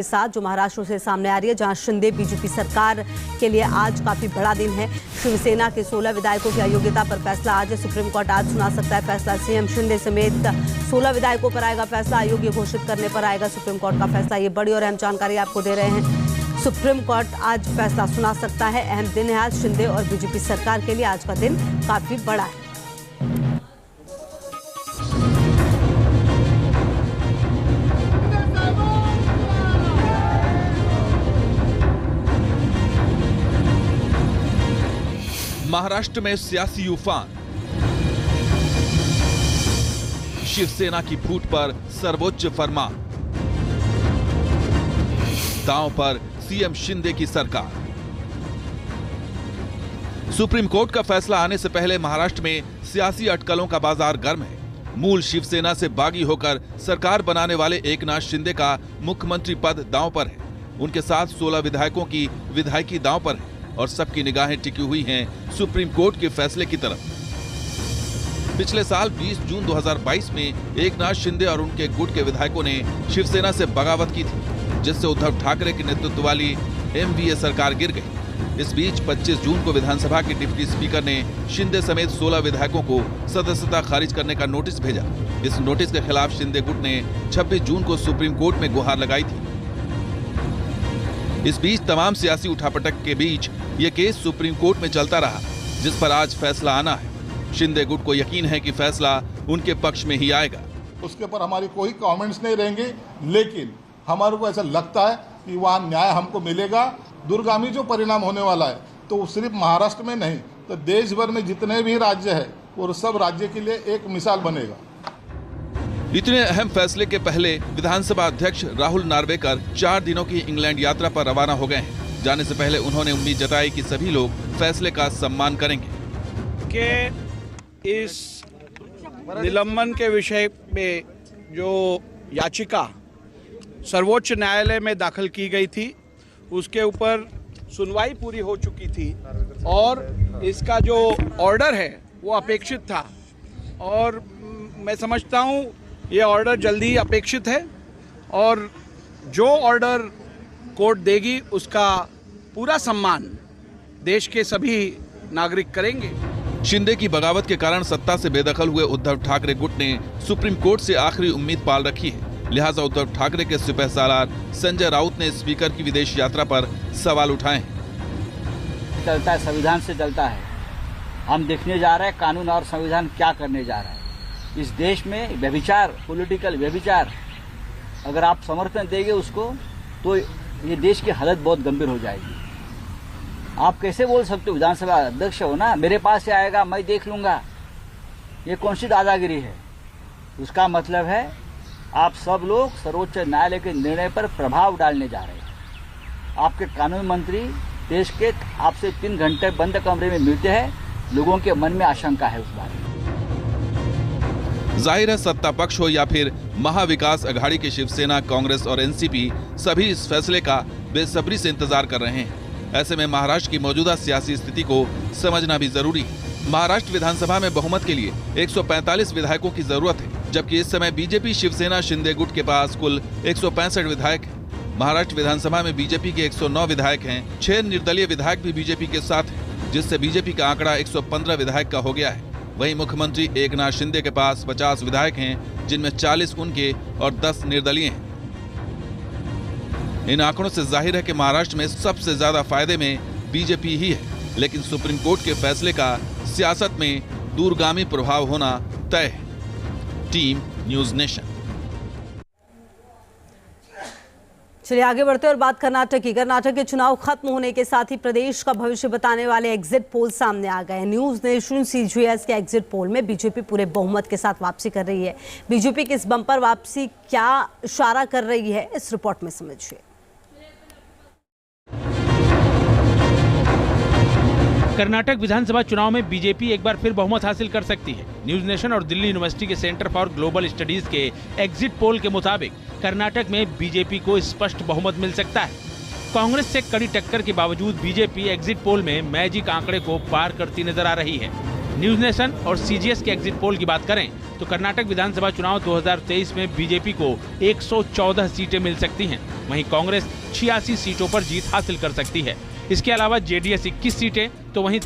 के साथ जो महाराष्ट्र से सामने आ रही है, जहां शिंदे बीजेपी सरकार के लिए आज काफी बड़ा दिन है। शिवसेना के 16 विधायकों की अयोग्यता पर फैसला आज सुप्रीम कोर्ट आज सुना सकता है फैसला। सीएम शिंदे समेत 16 विधायकों पर आएगा फैसला। अयोग्य घोषित करने पर आएगा सुप्रीम कोर्ट का फैसला। ये बड़ी और अहम जानकारी आपको दे रहे हैं। सुप्रीम कोर्ट आज फैसला सुना सकता है। अहम दिन है आज शिंदे और बीजेपी सरकार के लिए। आज का दिन काफी बड़ा है। महाराष्ट्र में सियासी उफान, शिवसेना की फूट पर सर्वोच्च फरमान, दांव पर सीएम शिंदे की सरकार। सुप्रीम कोर्ट का फैसला आने से पहले महाराष्ट्र में सियासी अटकलों का बाजार गर्म है। मूल शिवसेना से बागी होकर सरकार बनाने वाले एकनाथ शिंदे का मुख्यमंत्री पद दांव पर है। उनके साथ 16 विधायकों की विधायकी दांव पर है और सबकी निगाहें टिकी हुई हैं सुप्रीम कोर्ट के फैसले की तरफ। पिछले साल 20 जून 2022 में एकनाथ शिंदे और उनके गुट के विधायकों ने शिवसेना से बगावत की थी, जिससे उद्धव ठाकरे के नेतृत्व वाली एमवीए सरकार गिर गई। इस बीच 25 जून को विधानसभा के डिप्टी स्पीकर ने शिंदे समेत 16 विधायकों को सदस्यता खारिज करने का नोटिस भेजा। इस नोटिस के खिलाफ शिंदे गुट ने 26 जून को सुप्रीम कोर्ट में गुहार लगाई थी। इस बीच तमाम सियासी उठापटक के बीच ये केस सुप्रीम कोर्ट में चलता रहा, जिस पर आज फैसला आना है। शिंदे गुट को यकीन है कि फैसला उनके पक्ष में ही आएगा। उसके ऊपर हमारी कोई कमेंट्स नहीं रहेंगे, लेकिन हमारे को ऐसा लगता है कि वहाँ न्याय हमको मिलेगा। दूरगामी जो परिणाम होने वाला है, तो सिर्फ महाराष्ट्र में नहीं, तो देश भर में जितने भी राज्य है वो सब राज्य के लिए एक मिसाल बनेगा। इतने अहम फैसले के पहले विधानसभा अध्यक्ष राहुल नार्वेकर 4 दिनों की इंग्लैंड यात्रा पर रवाना हो गए हैं। जाने से पहले उन्होंने उम्मीद जताई कि सभी लोग फैसले का सम्मान करेंगे। कि इस निलंबन के विषय में जो याचिका सर्वोच्च न्यायालय में दाखिल की गई थी, उसके ऊपर सुनवाई पूरी हो चुकी थी और इसका जो ऑर्डर है वो अपेक्षित था और मैं समझता हूँ ये ऑर्डर जल्दी अपेक्षित है और जो ऑर्डर कोर्ट देगी उसका पूरा सम्मान देश के सभी नागरिक करेंगे। शिंदे की बगावत के कारण सत्ता से बेदखल हुए उद्धव ठाकरे गुट ने सुप्रीम कोर्ट से आखिरी उम्मीद पाल रखी है। लिहाजा उद्धव ठाकरे के सिपहसालार संजय राउत ने स्पीकर की विदेश यात्रा पर सवाल उठाए हैं। चलता है, संविधान से चलता है। हम देखने जा रहे हैं कानून और संविधान क्या करने जा रहा है। इस देश में व्यभिचार, पॉलिटिकल व्यभिचार, अगर आप समर्थन देंगे उसको, तो ये देश की हालत बहुत गंभीर हो जाएगी। आप कैसे बोल सकते हो, विधानसभा अध्यक्ष हो ना, मेरे पास से आएगा मैं देख लूंगा, ये कौन सी दादागिरी है। उसका मतलब है आप सब लोग सर्वोच्च न्यायालय के निर्णय पर प्रभाव डालने जा रहे हैं। आपके कानून मंत्री देश के आपसे 3 घंटे बंद कमरे में मिलते हैं, लोगों के मन में आशंका है उस बारे में। जाहिर है सत्ता पक्ष हो या फिर महाविकास अघाड़ी के शिवसेना, कांग्रेस और एनसीपी सभी इस फैसले का बेसब्री से इंतजार कर रहे हैं। ऐसे में महाराष्ट्र की मौजूदा सियासी स्थिति को समझना भी जरूरी है। महाराष्ट्र विधानसभा में बहुमत के लिए 145 विधायकों की जरूरत है, जबकि इस समय बीजेपी, शिवसेना, शिंदे गुट के पास कुल 165 विधायक हैं। महाराष्ट्र विधानसभा में बीजेपी के 109 विधायक हैं। 6 निर्दलीय विधायक भी बीजेपी के साथ हैं, जिससे बीजेपी का आंकड़ा 115 विधायक का हो गया है। वहीं मुख्यमंत्री एकनाथ शिंदे के पास 50 विधायक हैं, जिनमें 40 उनके और 10 निर्दलीय हैं। इन आंकड़ों से जाहिर है कि महाराष्ट्र में सबसे ज्यादा फायदे में बीजेपी ही है, लेकिन सुप्रीम कोर्ट के फैसले का सियासत में दूरगामी प्रभाव होना तय है। Team news nation. चलिए आगे बढ़ते और बात कर्नाटक की। कर्नाटक के चुनाव खत्म होने के साथ ही प्रदेश का भविष्य बताने वाले एग्जिट पोल सामने आ गए। न्यूज़ नेशन सीजीएस के एग्जिट पोल में बीजेपी पूरे बहुमत के साथ वापसी कर रही है। बीजेपी की इस बंपर वापसी क्या इशारा कर रही है, इस रिपोर्ट में समझिए। कर्नाटक विधानसभा चुनाव में बीजेपी एक बार फिर बहुमत हासिल कर सकती है। न्यूज नेशन और दिल्ली यूनिवर्सिटी के सेंटर फॉर ग्लोबल स्टडीज के एग्जिट पोल के मुताबिक कर्नाटक में बीजेपी को स्पष्ट बहुमत मिल सकता है। कांग्रेस से कड़ी टक्कर के बावजूद बीजेपी एग्जिट पोल में मैजिक आंकड़े को पार करती नजर आ रही है। न्यूज नेशन और सीजीएस के एग्जिट पोल की बात करें तो कर्नाटक विधानसभा चुनाव 2023 में बीजेपी को 114 सीटें मिल सकती हैं, वहीं कांग्रेस 86 सीटों पर जीत हासिल कर सकती है। इसके अलावा जेडीएस 21 सीटें तो वहीं